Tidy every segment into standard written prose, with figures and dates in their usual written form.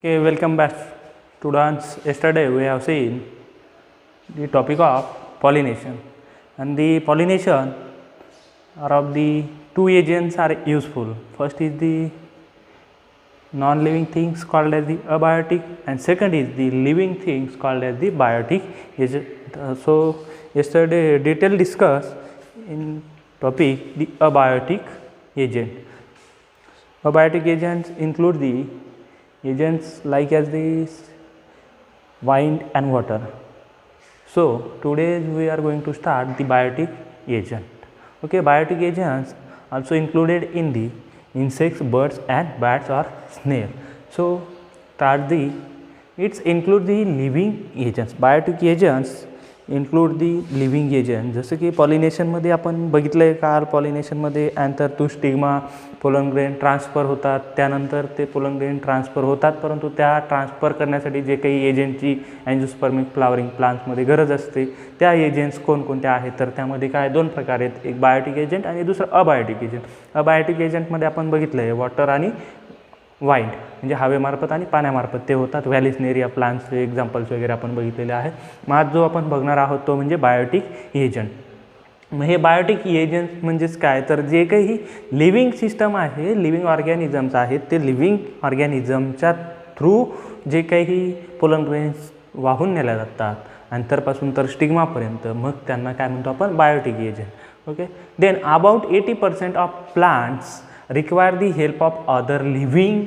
Okay, welcome back students. Yesterday we have seen the topic of pollination, and the pollination are of the two agents are useful. First is the non-living things called as the abiotic, and second is the living things called as the biotic agent. So yesterday detail discuss in topic the abiotic agent. Abiotic agents include the agents like as the wind and water. So today we are going to start the biotic agent. Okay, biotic agents also included in the insects, birds and bats or snail. So start the it's include the living agents. Biotic agents include the living agent. जसं की पॉलिनेशनमध्ये आपण बघितलं आहे काल पॉलिनेशनमध्ये anther to stigma pollen grain transfer होतात, त्यानंतर ते पोलन ग्रेन ट्रान्सफर होतात, परंतु त्या ट्रान्सफर करण्यासाठी जे काही एजंटची अँजिओस्पर्मिक फ्लावरिंग प्लांट्समध्ये गरज असते त्या एजंट्स कोणकोणत्या आहेत तर त्यामध्ये काय दोन प्रकार आहेत, एक बायोटिक एजंट आणि दुसरं अबायोटिक एजंट. अबायोटिक एजंटमध्ये आपण बघितलं आहे वॉटर आणि वाइंड म्हणजे हवेमार्फत आणि पाण्यामार्फत ते होतात. व्हॅलिस्नेरिया प्लांट्सचे एक्झाम्पल्स वगैरे आपण बघितलेले आहेत. मग आज जो आपण बघणार आहोत तो म्हणजे बायोटिक एजंट. मग हे बायोटिक एजंट म्हणजेच काय तर जे काही लिव्हिंग सिस्टम आहे, लिव्हिंग ऑर्गॅनिझम्स आहेत, ते लिव्हिंग ऑर्गॅनिझमच्या थ्रू जे काही पोलन ग्रेन्स वाहून नेल्या जातात अँथरपासून तर स्टिग्मापर्यंत, मग त्यांना काय म्हणतो आपण biotic agent. Okay, then about 80% of plants require the help of other living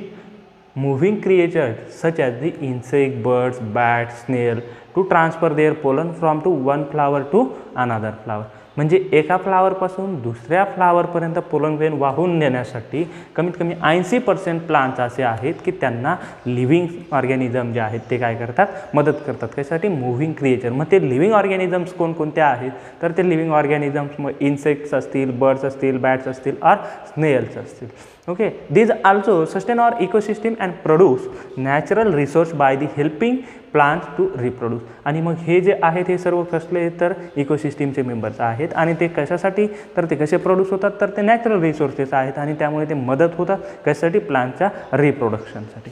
moving creatures such as the insect, birds, bats, snail to transfer their pollen from to one flower to another flower. म्हणजे एका फ्लावरपासून दुसऱ्या फ्लावरपर्यंत pollen grain वाहून नेण्यासाठी कमीत कमी 80% plants असे आहेत की त्यांना लिव्हिंग ऑर्गॅनिझम जे आहेत ते काय करतात मदत करतात. कशासाठी मूव्हिंग क्रिएचर. मग ते लिव्हिंग ऑर्गॅनिझम्स कोणकोणत्या आहेत तर ते लिव्हिंग ऑर्गॅनिझम्स मग इन्सेक्ट्स असतील, बर्ड्स असतील, बॅट्स असतील और स्नेल्स असतील. Okay, these also sustain our ecosystem and produce natural resource by the helping plants to reproduce. आणि मग हे जे आहेत हे सर्व कसले तर इकोसिस्टीमचे मेंबर्स आहेत आणि ते कशासाठी तर ते कसे प्रोड्यूस होतात तर ते नॅचरल रिसोर्सेस आहेत आणि त्यामुळे ते मदत होतात कशासाठी प्लांटच्या रिप्रोडक्शनसाठी.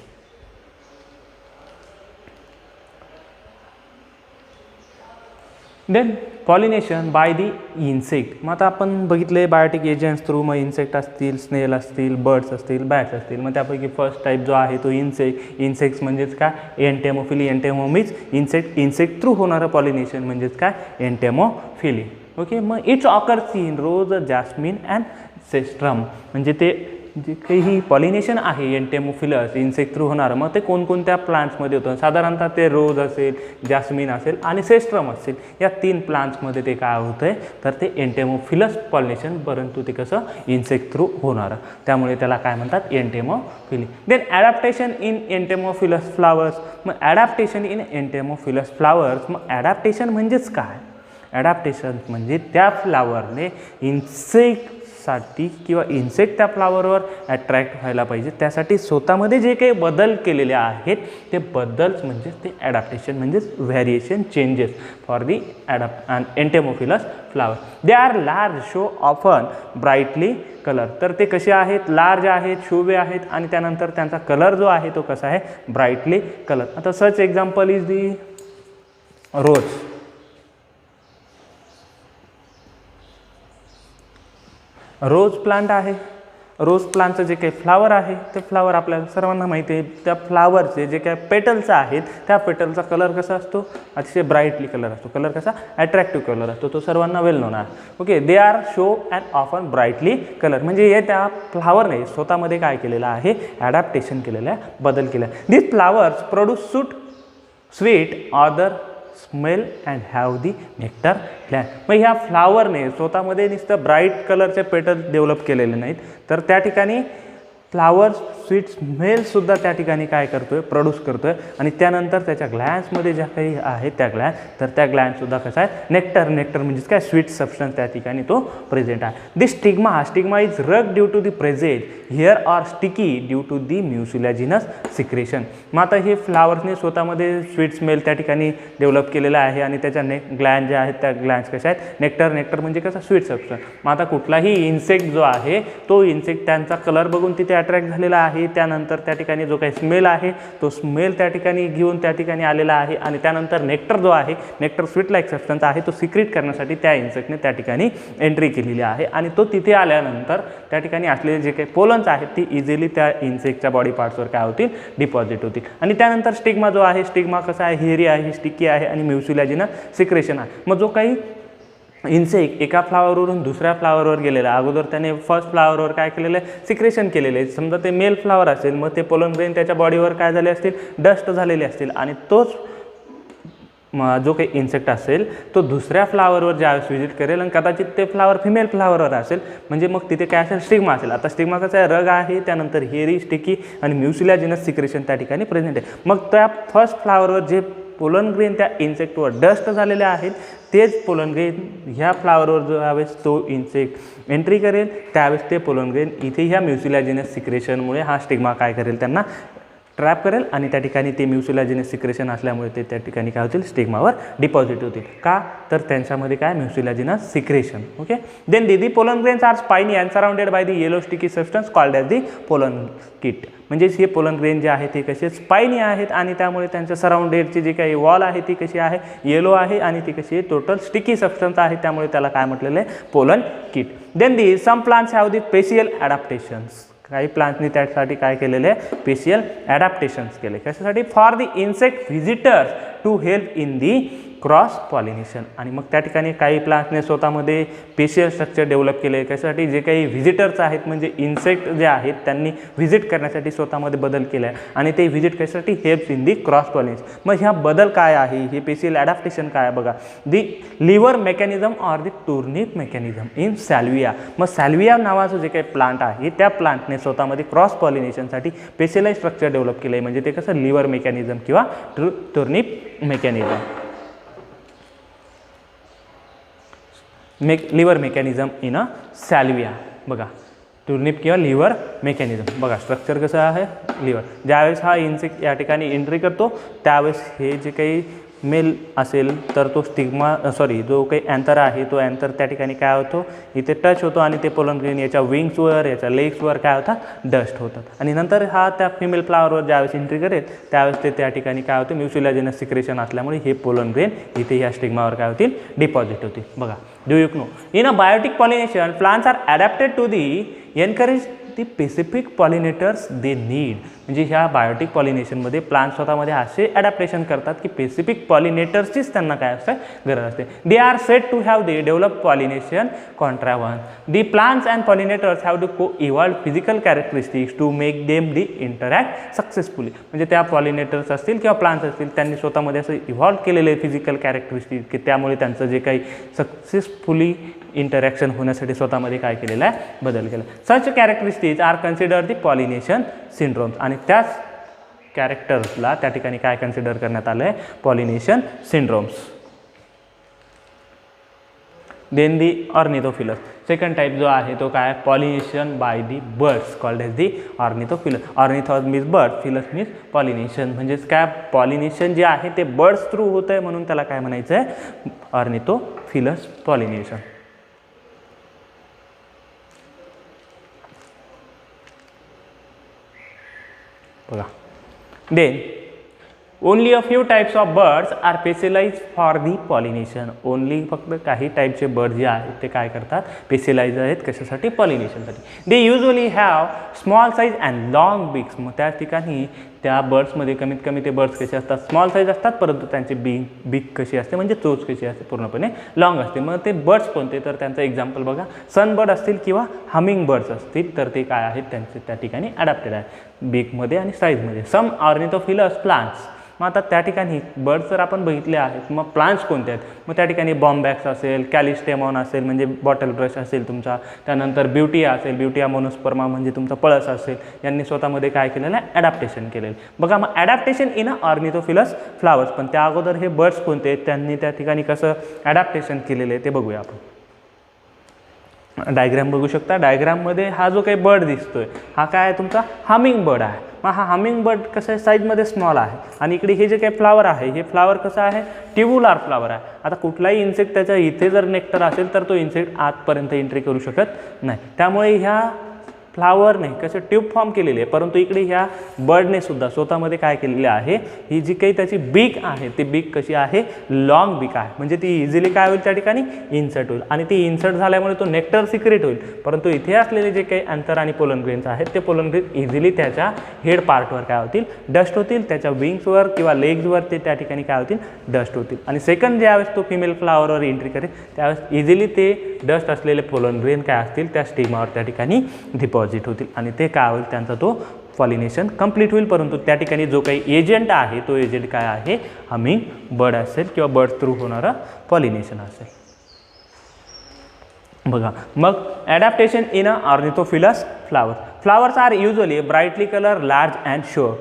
Then pollination by the insect. मग आता आपण बघितले बायोटिक एजंट्स थ्रू मग इन्सेक्ट असतील, स्नेल असतील, बर्ड्स असतील, बॅट्स असतील. मग त्यापैकी फर्स्ट टाईप जो आहे तो इन्सेक्ट्स म्हणजेच काय entomophily. Entomo means insect through होणारं पॉलिनेशन म्हणजेच काय एंटेमोफिली. ओके, मग it's occurs in rose, jasmine and cestrum. म्हणजे ते जे काही पॉलिनेशन आहे एंटेमोफिलस इन्सेक्ट थ्रू होणार मग ते कोणकोणत्या प्लांट्समध्ये होतं साधारणतः ते रोज असेल, जॅस्मिन असेल आणि सेस्ट्रम असेल. या तीन प्लांट्समध्ये ते काय होतं आहे तर ते एंटेमोफिलस पॉलिनेशन, परंतु ते कसं इन्सेक्ट थ्रू होणार, त्यामुळे त्याला काय म्हणतात entomophily. Then adaptation in entomophilous flowers. मग ॲडॅप्टेशन इन एंटेमोफिलस फ्लावर्स. मग ॲडॅप्टेशन म्हणजेच काय. ॲडॅप्टेशन म्हणजे त्या फ्लावरने साठी किंवा इन्सेक्ट त्या फ्लावरवर अट्रॅक्ट व्हायला पाहिजे त्यासाठी स्वतःमध्ये जे काही बदल केलेले आहेत ते बदल्स म्हणजे ते ॲडॅप्टेशन म्हणजेच variation changes for the entomophilous flower. They are large, show often brightly colour. तर ते कसे आहेत, लार्ज आहेत, शोभे आहेत आणि त्यानंतर त्यांचा कलर जो आहे तो कसा आहे ब्राईटली कलर. आता such example is the rose. Rose plant आहे. रोज प्लांटचं जे काही फ्लावर आहे ते फ्लावर आपल्याला सर्वांना माहिती आहे. त्या फ्लावरचे जे काही पेटल्स आहेत त्या पेटलचा कलर कसा असतो अतिशय ब्राईटली कलर असतो. कलर कसा ॲट्रॅक्टिव्ह कलर असतो, तो सर्वांना वेल नोन आहे. Okay, they are show and often brightly colour. म्हणजे हे त्या फ्लावरने स्वतःमध्ये काय केलेलं आहे ॲडॅप्टेशन केलेलं आहे, बदल केला. This flowers produce sweet other smell and have the nectar gland. मग ह्या फ्लावरने स्वतःमध्ये नुसतं ब्राईट कलरचे पेटल डेव्हलप केलेले नाहीत तर त्या ठिकाणी फ्लावर स्वीट स्मेलसुद्धा त्या ठिकाणी काय करतो आहे प्रोड्यूस करतो आहे आणि त्यानंतर त्याच्या ग्लँड्समध्ये ज्या काही आहेत त्या ग्लँड तर त्या ग्लँडसुद्धा कसा आहे नेक्टर म्हणजेच काय स्वीट सबस्टन्स त्या ठिकाणी तो प्रेझेंट आहे. This stigma is rug due to the present hair or sticky due to the mucilaginous secretion. मग आता हे फ्लावर्सने स्वतःमध्ये स्वीट स्मेल त्या ठिकाणी डेव्हलप केलेला आहे आणि त्याच्या ग्लँड ज्या आहेत त्या ग्लँड्स कशा आहेत नेक्टर म्हणजे कसा स्वीट सबस्टन्स. मग आता कुठलाही इन्सेक्ट जो आहे तो इन्सेक्ट त्यांचा कलर बघून तिथे अट्रॅक्ट झालेला आहे आहे, त्यानंतर त्या ठिकाणी जो काही स्मेल आहे तो स्मेल त्या ठिकाणी घेऊन त्या ठिकाणी आलेला आहे आणि त्यानंतर नेक्टर जो आहे, नेक्टर स्वीट लाईक सबस्टन्स आहे, तो सिक्रेट करण्यासाठी त्या इन्सेक्टने त्या ठिकाणी एंट्री केलेली आहे आणि तो तिथे आल्यानंतर त्या ठिकाणी असलेले जे काही पोलन्स आहेत ती इझिली त्या इन्सेक्टच्या बॉडी पार्ट्सवर काय होतील, डिपॉझिट होतील. आणि त्यानंतर स्टिग्मा जो आहे, स्टिग्मा कसा आहे, हेरी आहे, स्टिकी आहे आणि म्युसिलॅजिनस सिक्रेशन आहे. मग जो काही इन्सेक्ट एका फ्लावरवरून दुसऱ्या फ्लावरवर गेलेला, अगोदर त्याने फर्स्ट फ्लावरवर काय केलेलं आहे, सिक्रेशन केलेले आहे. समजा ते मेल फ्लावर असेल, मग ते पोलन ग्रेन त्याच्या बॉडीवर काय झाले असतील, डस्ट झालेले असतील आणि तोच जो काही इन्सेक्ट असेल तो दुसऱ्या फ्लावरवर ज्यावेळेस व्हिजिट करेल आणि कदाचित ते फ्लावर फिमेल फ्लावरवर असेल, म्हणजे मग तिथे काय असेल, स्टिग्मा असेल. आता स्टिग्मा कसा आहे, रग आहे, त्यानंतर हेरी, स्टिकी आणि म्युसिलॅजिनस सिक्रेशन त्या ठिकाणी प्रेझेंट आहे. मग त्या फर्स्ट फ्लावरवर जे पोलन ग्रेन त्या इन्सेक्टवर डस्ट झालेले आहेत तेच पोलन ग्रेन ह्या फ्लावरवर ज्यावेळेस तो इन्सेक्ट एंट्री करेल त्यावेळेस ते पोलन ग्रेन इथे ह्या म्युसिलॅजिनस सिक्रेशनमुळे हा स्टिग्मा काय करेल, त्यांना ट्रॅप करेल आणि त्या ठिकाणी ते म्युसिलॅजिनस सिक्रेशन असल्यामुळे ते त्या ठिकाणी काय होतील, स्टिग्मावर डिपॉझिट होतील. का तर त्यांच्यामध्ये काय, mucilaginous secretion. Okay. Then the pollen grains are spiny and surrounded by the yellow sticky substance called as the pollen kit. म्हणजेच हे पोलन ग्रेन जे आहे ते कसे स्पाइनी आहेत आणि त्यामुळे त्यांच्या सराउंडेडची जी काही वॉल आहे ती कशी आहे, येलो आहे आणि ती कशी टोटल स्टिकी सबस्टन्स आहे, त्यामुळे त्याला काय म्हटलेलं आहे, pollen kit. Then the some plants have the special adaptations. काही प्लांट्सनी त्यासाठी काय केलेले आहे, स्पेशियल ॲडॅप्टेशन्स केले. कशासाठी, for the insect visitors to help in the cross pollination. आणि मग त्या ठिकाणी काही प्लांट्सने स्वतःमध्ये स्पेशियल स्ट्रक्चर डेव्हलप केले. कशासाठी, जे काही व्हिजिटर्स आहेत म्हणजे इन्सेक्ट जे आहेत त्यांनी व्हिजिट करण्यासाठी स्वतःमध्ये बदल केला आहे आणि ते व्हिजिट कशासाठी, help in the cross pollination. मग ह्या बदल काय आहे, हे स्पेशियल ॲडॅप्टेशन काय आहे बघा, the lever mechanism or the turnip mechanism in salvia. मग सॅल्विया नावाचं जे काही प्लांट आहे त्या प्लांटने स्वतःमध्ये क्रॉस पॉलिनेशनसाठी स्पेशलाइज स्ट्रक्चर डेव्हलप केलं आहे. म्हणजे ते कसं, लिव्हर मेकॅनिझम किंवा टुर्निप मेकॅनिझम. लिव्हर मेकॅनिझम इन अ सॅल्विया. बघा, टुर्निप किंवा लिव्हर मेकॅनिझम. बघा स्ट्रक्चर कसं आहे, लिव्हर. ज्यावेळेस हा इन्सेक्ट या ठिकाणी एंट्री करतो त्यावेळेस हे जे काही मेल असेल तर तो जो काही अँथर आहे तो अँथर त्या ठिकाणी काय होतो, इथे टच होतो आणि ते पोलन ग्रेन याच्या विंग्सवर, याच्या लेग्सवर काय होतात, डस्ट होतात. आणि नंतर हा त्या फिमेल फ्लावरवर ज्यावेळेस एंट्री करेल त्यावेळेस ते त्या ठिकाणी काय होतं, म्युसिलॅजिनस सिक्रेशन असल्यामुळे हे पोलन ग्रेन इथे ह्या स्टिग्मावर काय होतील, डिपॉझिट होतील. बघा, do you know in a biotic pollination plants are adapted to the encourage the specific pollinators they need. म्हणजे ह्या बायोटिक पॉलिनेशनमध्ये प्लांट स्वतःमध्ये असे ॲडॅप्टेशन करतात की स्पेसिफिक पॉलिनेटर्सचीच त्यांना काय असते, गरज असते. They are said to have the develop pollination contrivance. The plants and pollinators have to coevolve physical characteristics to make them the interact successfully. म्हणजे त्या पॉलिनेटर्स असतील किंवा प्लांट्स असतील त्यांनी स्वतःमध्ये असं इव्हॉल्व केलेले फिजिकल कॅरेक्टरिस्टिक्स की त्यामुळे त्यांचं जे काही सक्सेसफुली इंटरॅक्शन होण्यासाठी स्वतःमध्ये काय केलेलं आहे, बदल केला. सच कॅरेक्टरिस्टिक्स आर कन्सिडर दी पॉलिनेशन सिंड्रोम्स. आणि त्याच कॅरेक्टर्सला त्या ठिकाणी काय कन्सिडर करण्यात आलं आहे, pollination syndromes. Then the ornithophilous. Second type जो आहे तो काय, pollination by the birds called as the ornithophilous. Ornithos means bird, philous means pollination. म्हणजेच काय, पॉलिनेशन जे आहे ते बर्ड्स थ्रू होतं आहे म्हणून त्याला काय म्हणायचं आहे, ऑर्निथोफिलस पॉलिनेशन. बघा, then only a few types of birds are specialize for the pollination. Only फक्त काही टाईपचे बर्ड जे आहेत ते काय करतात, स्पेशलाइज आहेत कशासाठी, पॉलिनेशनसाठी. They usually have small size and long beaks. मग त्या ठिकाणी त्या बर्ड्समध्ये कमीत कमी ते बर्ड्स कसे असतात, स्मॉल साईज असतात, परंतु त्यांची बीक कशी असते म्हणजे चोच कशी असते, पूर्णपणे लॉंग असते. मग ते बर्ड्स कोणते, तर त्यांचं एक्झाम्पल बघा, सनबर्ड असतील किंवा हमिंग बर्ड्स असतील तर ते काय आहेत, त्यांचे त्या ठिकाणी ॲडॅप्टेड आहे बीकमध्ये आणि साईजमध्ये. सम ऑर्निथोफिलस प्लांट्स. मग आता त्या ठिकाणी बर्ड्स जर आपण बघितले आहेत, मग प्लांट्स कोणते आहेत, मग त्या ठिकाणी बॉम्बॅक्स असेल, कॅलिस्टेमॉन असेल म्हणजे बॉटल ब्रश असेल तुमचा, त्यानंतर ब्युटिया असेल, ब्युटिया मोनोस्पर्मा म्हणजे तुमचा पळस असेल, यांनी स्वतःमध्ये काय केलेलं आहे, ॲडॅप्टेशन केलेलं. बघा, मग ॲडॅप्टेशन इन अ ऑर्निथोफिलस फ्लावर्स. पण त्या अगोदर हे बर्ड्स कोणते आहेत, त्यांनी त्या ठिकाणी कसं ॲडॅप्टेशन केलेलं आहे ते बघूया आपण. डायग्राम बघू शकता. डायग्राममध्ये हा जो काही बर्ड दिसतोय हा काय आहे, तुमचा हमिंग बर्ड आहे. मग हा हमिंग बर्ड कसं आहे, साईजमध्ये स्मॉल आहे. आणि इकडे हे जे काही फ्लावर आहे, हे फ्लावर कसं आहे, ट्युब्युलर फ्लावर आहे. आता कुठलाही इन्सेक्ट त्याच्या इथे जर नेक्टर असेल तर तो इन्सेक्ट आतपर्यंत एंट्री करू शकत नाही. त्यामुळे ह्या फ्लावरने कसं ट्यूब फॉर्म केलेली आहे, परंतु इकडे ह्या बर्डने सुद्धा स्वतःमध्ये काय केलेले आहे, ही जी काही त्याची बीक आहे ती बीक कशी आहे, लॉंग बीक आहे, म्हणजे ती इझिली काय होईल त्या ठिकाणी इन्सर्ट होईल आणि ती इन्सर्ट झाल्यामुळे तो नेक्टर सिक्रेट होईल. परंतु इथे असलेले जे काही अँथर आणि पोलन ग्रेन्स आहेत ते पोलन ग्रेन इझिली त्याच्या हेड पार्टवर काय होतील, डस्ट होतील, त्याच्या विंग्सवर किंवा लेग्सवर ते त्या ठिकाणी काय होतील, डस्ट होतील. आणि सेकंड ज्यावेळेस तो फिमेल फ्लावरवर एंट्री करेल त्यावेळेस इझिली ते डस्ट असलेले पोलन ग्रेन काय असतील त्या स्टिग्मावर त्या ठिकाणी डिपॉझिट होतील आणि ते काय होईल, त्यांचा तो पॉलिनेशन कंप्लीट होईल. परंतु त्या ठिकाणी जो काही एजंट आहे तो एजंट काय आहे, हमिंग बर्ड असेल किंवा बर्ड थ्रू होणारा पॉलिनेशन असेल. बघा मग adaptation in a ornithophilous flower. Flowers are usually brightly colour, large and show.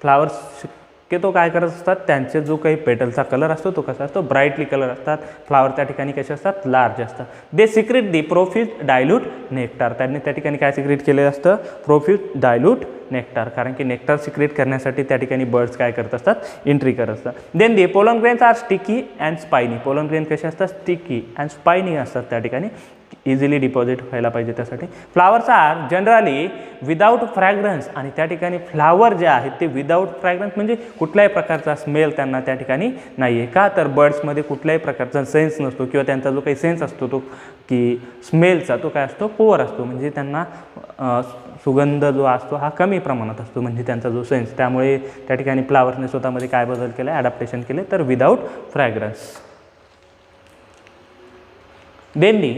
Flowers की तो काय करत असतात, त्यांचे जो काही पेटलचा कलर असतो तो कसा असतो, ब्राईटली कलर असतात. फ्लावर त्या ठिकाणी कसे असतात, लार्ज असतात. दे सिक्रेट दी प्रोफ्यूज डायल्यूट नेक्टार. त्यांनी त्या ठिकाणी काय सिक्रेट केलेलं असतं, प्रोफ्यूज डायल्यूट नेक्टार, कारण की नेक्टार सिक्रेट करण्यासाठी त्या ठिकाणी बर्ड्स काय करत असतात, एंट्री करत असतात. Then the pollen grains are sticky and spiny. Pollen grain कसे असतात, स्टिकी अँड स्पायनी असतात, त्या ठिकाणी इझिली डिपॉझिट व्हायला पाहिजे त्यासाठी. Flowers are generally without fragrance. आणि त्या ठिकाणी फ्लावर जे आहेत ते विदाऊट फ्रॅग्रन्स म्हणजे कुठल्याही प्रकारचा स्मेल त्यांना त्या ठिकाणी नाही आहे. का तर बर्ड्समध्ये कुठल्याही प्रकारचा सेन्स नसतो किंवा त्यांचा जो काही सेन्स असतो तो की स्मेलचा तो काय असतो, पुअर असतो, म्हणजे त्यांना सुगंध जो असतो हा कमी प्रमाणात असतो, म्हणजे त्यांचा जो सेन्स. त्यामुळे त्या ठिकाणी फ्लावरने स्वतःमध्ये काय बदल केला, ॲडॅप्टेशन केले, तर without fragrance. Then the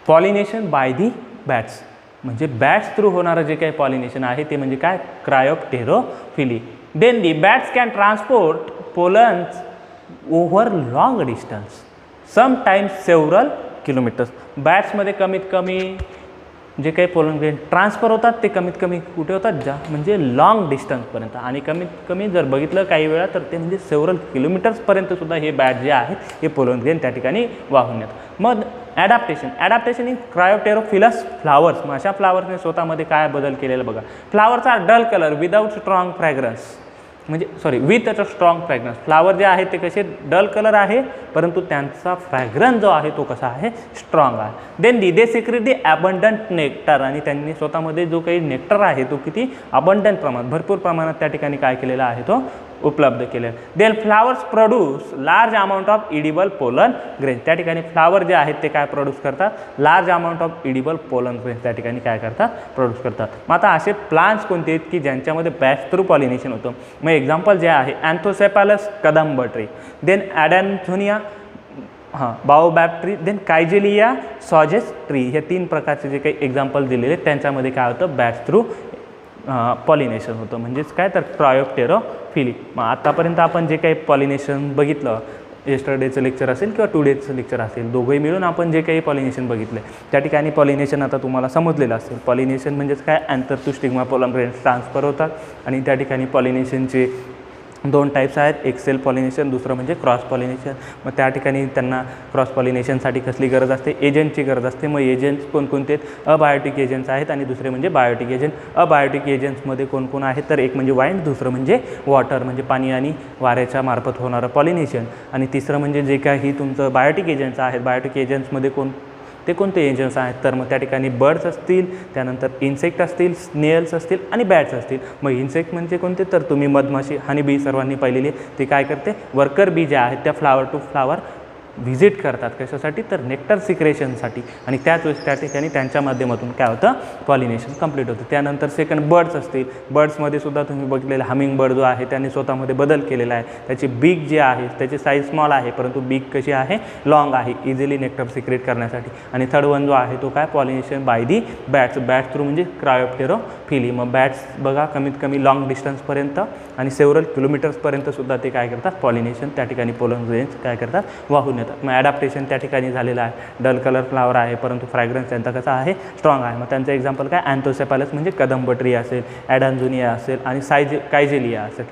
pollination by the bats. म्हणजे बॅट्स थ्रू होणारं जे काही पॉलिनेशन आहे ते म्हणजे काय, chiropterophily. Then the bats can transport pollens over long distance, sometimes several kilometres. बॅट्समध्ये कमीत कमी जे काही पोलन ग्रेन ट्रान्सफर होतात ते कमीत कमी कुठे होतात, म्हणजे लॉंग डिस्टन्सपर्यंत. आणि कमीत कमी जर बघितलं काही वेळा तर ते म्हणजे सेव्हरल किलोमीटर्सपर्यंतसुद्धा हे बॅट जे आहेत हे पोलन ग्रेन त्या ठिकाणी वाहून येतात. मग ॲडॅप्टेशन इन क्रायोप्टेरोफिलस फ्लावर्स. मग अशा फ्लावर्सने स्वतःमध्ये काय बदल केलेला बघा. Flowers are dull colour without strong fragrance, म्हणजे with a strong fragrance. Flower जे आहे ते कसे डल कलर आहे, परंतु त्यांचा फ्रॅग्रन्स जो आहे तो कसा आहे, स्ट्रॉंग आहे. Then they secrete the abundant nectar. आणि त्यांनी स्वतःमध्ये जो काही नेक्टर आहे तो किती अबंडंट प्रमाणात, भरपूर प्रमाणात त्या ठिकाणी काय केलेला आहे, तो उपलब्ध केले. Then flowers produce large amount of edible pollen grain. त्या ठिकाणी फ्लावर जे आहेत ते काय प्रोड्यूस करतात, large amount of edible pollen grain त्या ठिकाणी काय करतात, प्रोड्यूस करतात. मग आता असे प्लांट्स कोणते आहेत की ज्यांच्यामध्ये बॅट्स थ्रू पॉलिनेशन होतं. मग एक्झाम्पल जे आहे anthocephalus kadamba tree, then adansonia baobab tree, then kigelia sausages tree. हे 3 प्रकारचे जे काही एक्झाम्पल दिलेले त्यांच्यामध्ये काय होतं, बॅट्स थ्रू पॉलिनेशन होतं, म्हणजेच काय तर क्रायोप्टेरोफिली. मग आत्तापर्यंत आपण जे काही पॉलिनेशन बघितलं, येस्टरडेचं लेक्चर असेल किंवा टुडेचं लेक्चर असेल, दोघंही मिळून आपण जे काही पॉलिनेशन बघितलं त्या ठिकाणी पॉलिनेशन आता तुम्हाला समजलेलं असेल. पॉलिनेशन म्हणजेच काय, anther to stigma pollen grains transfer होतात. आणि त्या ठिकाणी पॉलिनेशनचे 2 टाईप्स आहेत, एक सेल्फ पॉलिनेशन, दुसरं म्हणजे क्रॉस पॉलिनेशन. मग त्या ठिकाणी त्यांना क्रॉस पॉलिनेशनसाठी कसली गरज असते, एजंटची गरज असते. मग एजंट्स कोणकोणते आहेत, अबायोटिक एजंट्स आहेत आणि दुसरे म्हणजे बायोटिक एजंट. अबायोटिक एजंट्समध्ये कोण आहेत, तर एक म्हणजे वाईंड, दुसरं म्हणजे वॉटर म्हणजे पाणी आणि वाऱ्याच्या मार्फत होणारं पॉलिनेशन, आणि तिसरं म्हणजे जे काही तुमचं बायोटिक एजंट्स आहेत. बायोटिक एजंट्समध्ये कोणते एजंट्स आहेत, तर मग त्या ठिकाणी बर्ड्स असतील, त्यानंतर इन्सेक्ट असतील, स्नेल्स असतील आणि बॅट्स असतील. मग इन्सेक्ट म्हणजे कोणते, तर तुम्ही मधमाशी, हनी बी सर्वांनी पाहिलेली आहे. ते काय करते, वर्कर बी जे आहेत त्या फ्लावर टू फ्लावर व्हिजिट करतात, कशासाठी, तर नेक्टर सिक्रेशनसाठी. आणि त्याच वेळेस त्या ठिकाणी त्यांच्या माध्यमातून काय होतं, पॉलिनेशन कंप्लीट होतं. त्यानंतर सेकंड बर्ड्स असतील. बर्ड्समध्ये सुद्धा तुम्ही बघितलेलं हमिंग बर्ड जो आहे त्याने स्वतःमध्ये बदल केलेला आहे. त्याची बीक जी आहे त्याची साईज स्मॉल आहे, परंतु बीक कशी आहे, लॉंग आहे, इझिली नेक्टर सिक्रेट करण्यासाठी. आणि थर्ड वन जो आहे तो काय, pollination by the bats. Bats through म्हणजे क्रायोप्टेरोफिली. मग बॅट्स बघा कमीत कमी लॉंग डिस्टन्सपर्यंत आणि सेव्हरल किलोमीटर्सपर्यंत सुद्धा ते काय करतात, पॉलिनेशन त्या ठिकाणी पोलन ग्रेन्स काय करतात, वाहून. मग ॲडॅप्टेशन त्या ठिकाणी झालेलं आहे. डल कलर फ्लावर आहे, परंतु फ्रॅग्रन्स त्यांचा कसा आहे, स्ट्रॉंग आहे. मग त्यांचं एक्झाम्पल काय, अँथोसेफॅलस म्हणजे कदंब ट्री असेल, ॲडॅन्झोनिया असेल आणि कायजेलिया असेल.